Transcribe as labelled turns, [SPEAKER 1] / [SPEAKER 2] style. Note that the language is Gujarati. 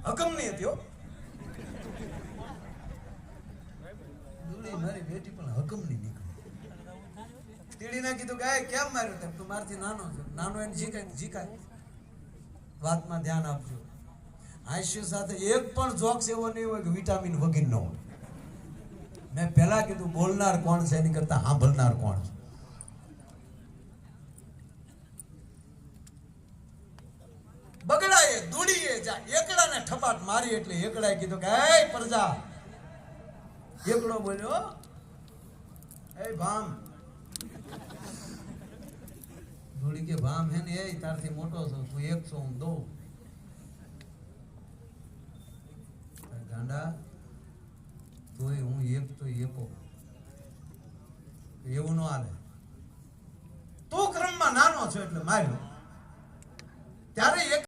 [SPEAKER 1] હકમ નહીં હતી હો. દુડી મારી બેટી પણ હકમ નહીં નીકળી. તીડીને કીધું કે કેમ માર્યો? તેમ તું મારથી નાનો છે, નાનો એને જીકાય. વાતમાં ધ્યાન આપજો. હાસ્ય સાથે એક પણ જોક્સ એવો નહીં હોય કે વિટામિન વગર ન હોય. મેં પહેલા કીધું બોલનાર કોણ છે એની કરતા સાંભળનાર કોણ છે. બગડાએ દુડીએ જા એકડાને ઠપાટ મારી એટલે એકડાએ કીધું કે એ પ્રજા. એકડો બોલ્યો એ ભામ. દુડી કે ભામ હે ને એ તારથી મોટો છો, તું 100 હું દઉં. ગાંડા તોય હું એક તો એકો એવું ન હાલે. તું ક્રમમાં નાનો છો એટલે માર્યો ત્યારે એક